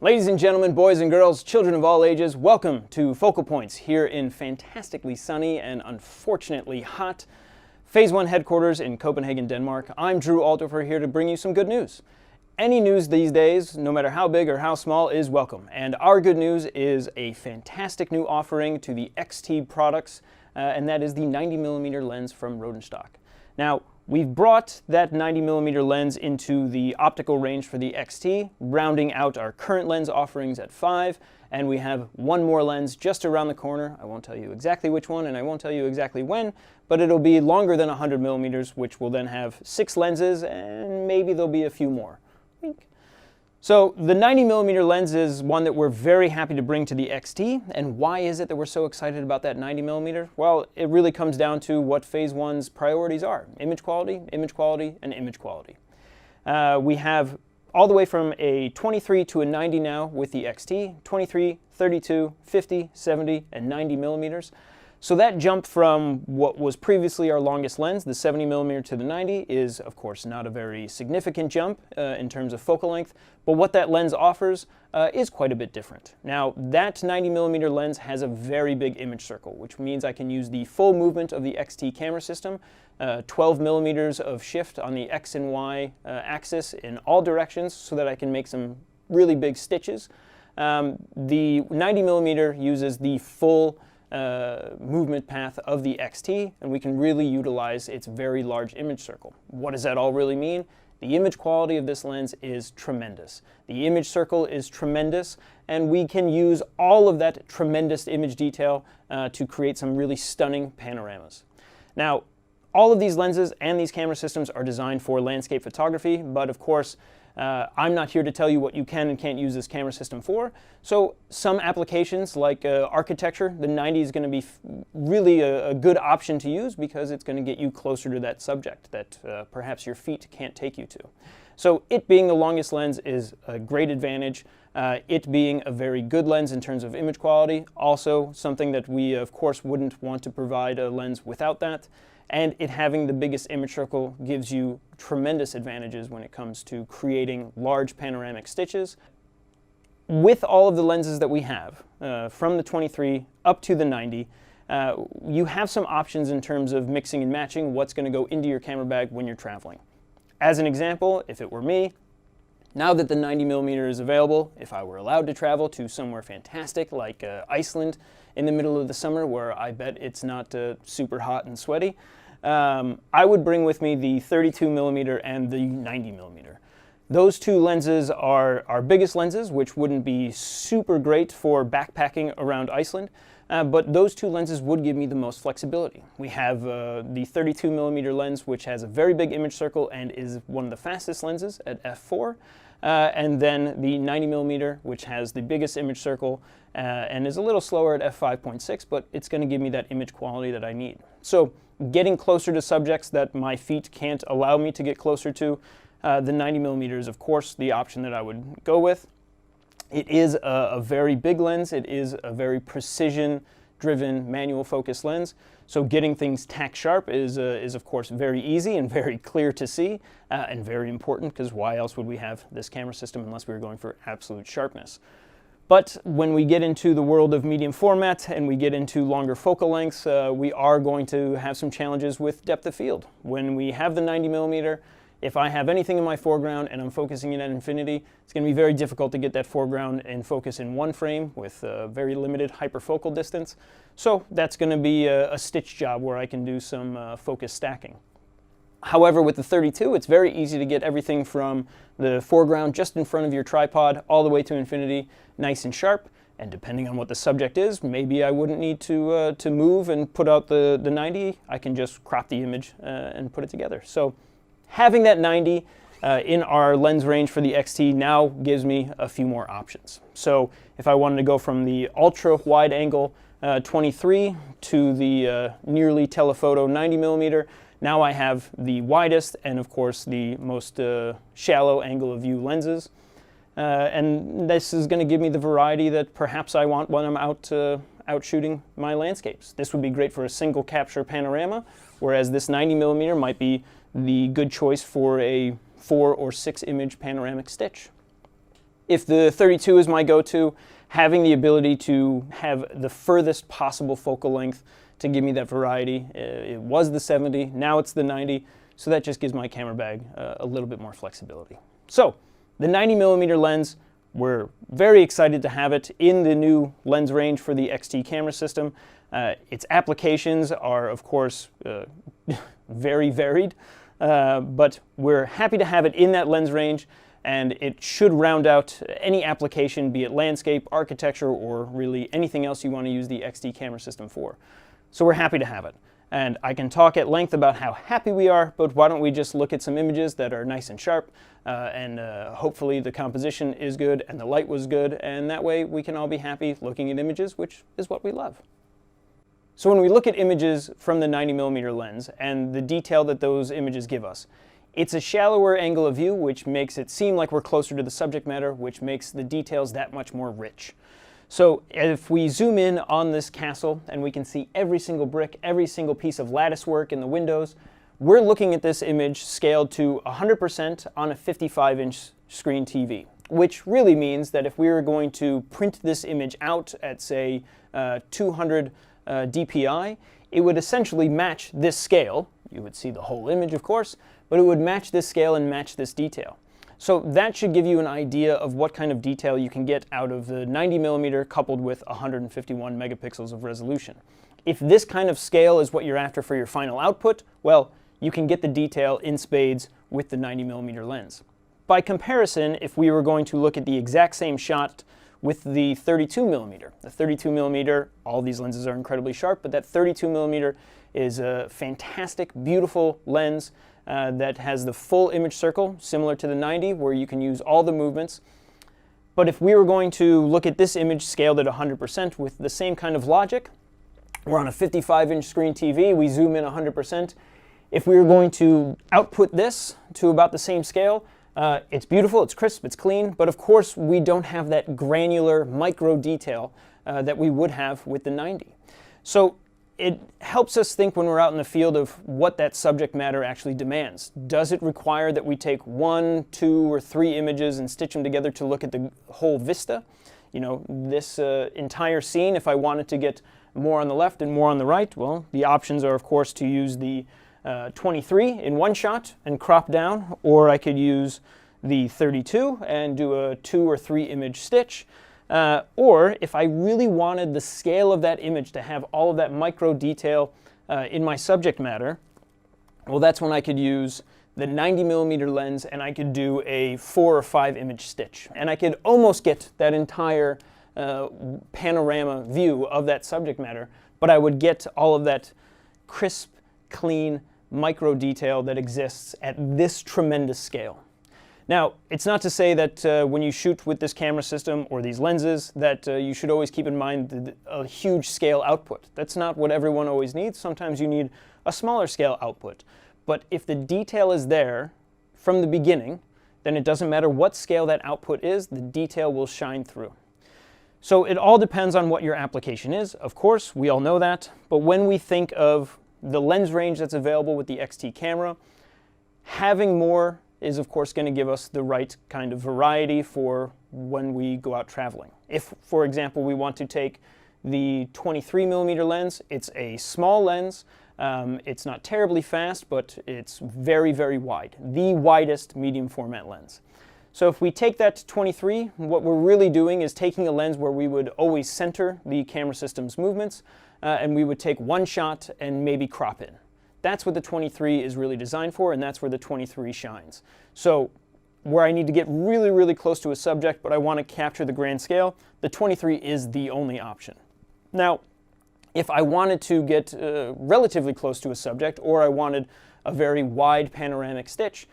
Ladies and gentlemen, boys and girls, children of all ages, welcome to Focal Points here in fantastically sunny and unfortunately hot PhaseOne headquarters in Copenhagen, Denmark. I'm Drew Altdoerffer here to bring you some good news. Any news these days, no matter how big or how small, is welcome. And our good news is a fantastic new offering to the XT products, and that is the 90mm lens from Rodenstock. Now, we've brought that 90mm lens into the optical range for the XT, rounding out our current lens offerings at 5, and we have one more lens just around the corner. I won't tell you exactly which one, and I won't tell you exactly when, but it'll be longer than 100mm, which will then have 6 lenses, and maybe there'll be a few more. Wink. So the 90mm lens is one that we're very happy to bring to the XT, and why is it that we're so excited about that 90mm? Well, it really comes down to what Phase One's priorities are: image quality, and image quality. We have all the way from a 23 to a 90 now with the XT, 23, 32, 50, 70, and 90mm. So that jump from what was previously our longest lens, the 70mm to the 90, is of course not a very significant jump in terms of focal length, but what that lens offers is quite a bit different. Now, that 90mm lens has a very big image circle, which means I can use the full movement of the XT camera system, 12mm of shift on the X and Y axis in all directions so that I can make some really big stitches. The 90mm uses the full movement path of the XT, and we can really utilize its very large image circle. What does that all really mean? The image quality of this lens is tremendous. The image circle is tremendous, and we can use all of that tremendous image detail to create some really stunning panoramas. Now, all of these lenses and these camera systems are designed for landscape photography, but of course, I'm not here to tell you what you can and can't use this camera system for. So some applications like architecture, the 90 is going to be really a good option to use because it's going to get you closer to that subject that perhaps your feet can't take you to. So it being the longest lens is a great advantage. It being a very good lens in terms of image quality, also something that we of course wouldn't want to provide a lens without that. And it having the biggest image circle gives you tremendous advantages when it comes to creating large panoramic stitches. With all of the lenses that we have, from the 23 up to the 90, you have some options in terms of mixing and matching what's going to go into your camera bag when you're traveling. As an example, if it were me, now that the 90mm is available, if I were allowed to travel to somewhere fantastic like Iceland in the middle of the summer where I bet it's not super hot and sweaty, I would bring with me the 32mm and the 90mm. Those two lenses are our biggest lenses, which wouldn't be super great for backpacking around Iceland, but those two lenses would give me the most flexibility. We have the 32mm lens, which has a very big image circle and is one of the fastest lenses at f4, and then the 90mm, which has the biggest image circle and is a little slower at f5.6, but it's going to give me that image quality that I need. So getting closer to subjects that my feet can't allow me to get closer to, the 90mm is of course the option that I would go with. It is a very big lens. It is a very precision-driven manual focus lens. So getting things tack sharp is of course very easy and very clear to see and very important, because why else would we have this camera system unless we were going for absolute sharpness? But when we get into the world of medium format and we get into longer focal lengths, we are going to have some challenges with depth of field. When we have the 90mm, if I have anything in my foreground and I'm focusing it at infinity, it's going to be very difficult to get that foreground in focus in one frame with very limited hyperfocal distance. So that's going to be a stitch job where I can do some focus stacking. However, with the 32, it's very easy to get everything from the foreground just in front of your tripod all the way to infinity, nice and sharp. And depending on what the subject is, maybe I wouldn't need to move and put out the 90. I can just crop the image and put it together. So having that 90 in our lens range for the XT now gives me a few more options. So if I wanted to go from the ultra wide angle 23 to the nearly telephoto 90mm, now I have the widest and of course the most shallow angle of view lenses. And this is going to give me the variety that perhaps I want when I'm out shooting my landscapes. This would be great for a single capture panorama, whereas this 90mm might be the good choice for a 4 or 6 image panoramic stitch. If the 32 is my go-to, having the ability to have the furthest possible focal length to give me that variety. It was the 70, now it's the 90, so that just gives my camera bag a little bit more flexibility. So, the 90mm lens, we're very excited to have it in the new lens range for the XT camera system. Its applications are, of course, very varied, but we're happy to have it in that lens range, and it should round out any application, be it landscape, architecture, or really anything else you want to use the XT camera system for. So we're happy to have it. And I can talk at length about how happy we are, but why don't we just look at some images that are nice and sharp, and hopefully the composition is good and the light was good, and that way we can all be happy looking at images, which is what we love. So when we look at images from the 90mm lens and the detail that those images give us, it's a shallower angle of view, which makes it seem like we're closer to the subject matter, which makes the details that much more rich. So if we zoom in on this castle and we can see every single brick, every single piece of lattice work in the windows, we're looking at this image scaled to 100% on a 55-inch screen TV, which really means that if we were going to print this image out at, say, 200 DPI, it would essentially match this scale. You would see the whole image, of course, but it would match this scale and match this detail. So that should give you an idea of what kind of detail you can get out of the 90mm coupled with 151 megapixels of resolution. If this kind of scale is what you're after for your final output, well, you can get the detail in spades with the 90mm lens. By comparison, if we were going to look at the exact same shot with the 32mm. The 32mm, all these lenses are incredibly sharp, but that 32mm is a fantastic, beautiful lens that has the full image circle, similar to the 90, where you can use all the movements. But if we were going to look at this image scaled at 100% with the same kind of logic, we're on a 55-inch screen TV, we zoom in 100%. If we were going to output this to about the same scale, it's beautiful, it's crisp, it's clean, but of course we don't have that granular micro detail that we would have with the 90. So it helps us think when we're out in the field of what that subject matter actually demands. Does it require that we take 1, 2, or 3 images and stitch them together to look at the whole vista? You know, this entire scene, if I wanted to get more on the left and more on the right, well, the options are, of course, to use the 23 in one shot and crop down, or I could use the 32 and do a 2 or 3 image stitch. Or if I really wanted the scale of that image to have all of that micro detail in my subject matter, well, that's when I could use the 90mm lens and I could do a 4 or 5 image stitch. And I could almost get that entire panorama view of that subject matter, but I would get all of that crisp, clean, micro detail that exists at this tremendous scale. Now, it's not to say that when you shoot with this camera system or these lenses that you should always keep in mind a huge scale output. That's not what everyone always needs. Sometimes you need a smaller scale output. But if the detail is there from the beginning, then it doesn't matter what scale that output is, the detail will shine through. So it all depends on what your application is. Of course, we all know that. But when we think of the lens range that's available with the XT camera, having more is of course going to give us the right kind of variety for when we go out traveling. If, for example, we want to take the 23mm lens, it's a small lens, it's not terribly fast, but it's very, very wide, the widest medium format lens. So if we take that to 23, what we're really doing is taking a lens where we would always center the camera system's movements, and we would take one shot and maybe crop in. That's what the 23 is really designed for, and that's where the 23 shines. So where I need to get really, really close to a subject, but I want to capture the grand scale, the 23 is the only option. Now, if I wanted to get relatively close to a subject, or I wanted a very wide panoramic stitch,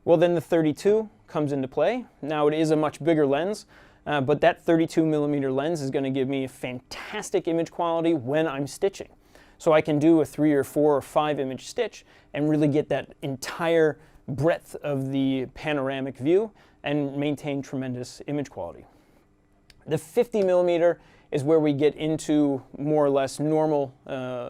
well, then the 32 comes into play. Now, it is a much bigger lens, but that 32mm lens is going to give me a fantastic image quality when I'm stitching. So I can do a 3 or 4 or 5 image stitch and really get that entire breadth of the panoramic view and maintain tremendous image quality. The 50mm is where we get into more or less normal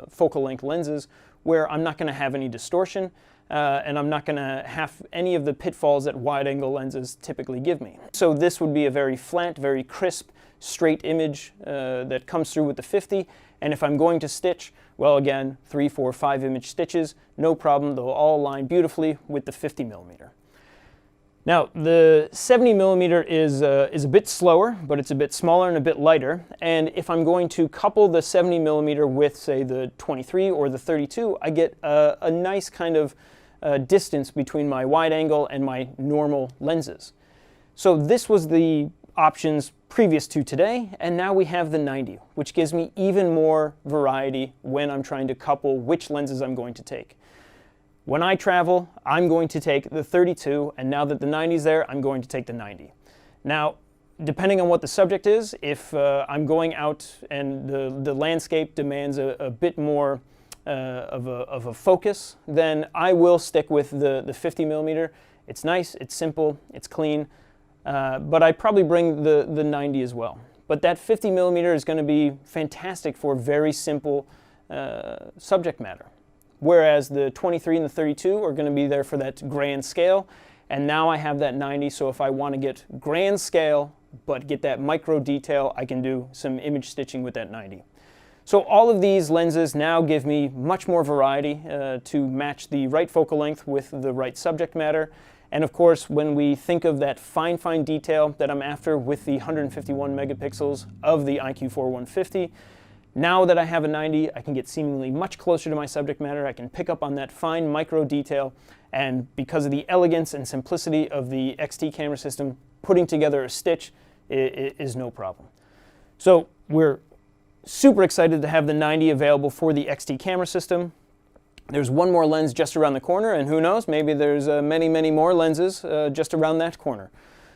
focal length lenses where I'm not going to have any distortion. and I'm not going to have any of the pitfalls that wide-angle lenses typically give me. So this would be a very flat, very crisp, straight image that comes through with the 50, and if I'm going to stitch, well, again, 3, 4, 5 image stitches, no problem. They'll all align beautifully with the 50 millimeter. Now, the 70 millimeter is a bit slower, but it's a bit smaller and a bit lighter. And if I'm going to couple the 70 millimeter with, say, the 23 or the 32, I get a nice kind of distance between my wide angle and my normal lenses. So this was the options previous to today, and now we have the 90, which gives me even more variety when I'm trying to couple which lenses I'm going to take. When I travel, I'm going to take the 32, and now that the 90 is there, I'm going to take the 90. Now, depending on what the subject is, if I'm going out and the landscape demands a bit more of a focus, then I will stick with the 50 millimeter. It's nice, it's simple, it's clean, but I probably bring the 90 as well. But that 50 millimeter is going to be fantastic for very simple subject matter. Whereas the 23 and the 32 are going to be there for that grand scale. And now I have that 90, so if I want to get grand scale, but get that micro detail, I can do some image stitching with that 90. So all of these lenses now give me much more variety to match the right focal length with the right subject matter. And of course, when we think of that fine detail that I'm after with the 151 megapixels of the IQ4 150, now that I have a 90, I can get seemingly much closer to my subject matter. I can pick up on that fine micro detail, and because of the elegance and simplicity of the XT camera system, putting together a stitch is no problem. So we're super excited to have the 90 available for the XT camera system. There's one more lens just around the corner, and who knows, maybe there's many more lenses just around that corner.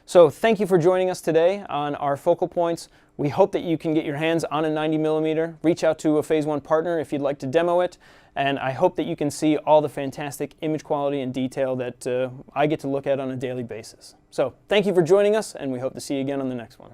So thank you for joining us today on our focal points. We hope that you can get your hands on a 90 millimeter. Reach out to a PhaseOne partner if you'd like to demo it. And I hope that you can see all the fantastic image quality and detail that I get to look at on a daily basis. So thank you for joining us, and we hope to see you again on the next one.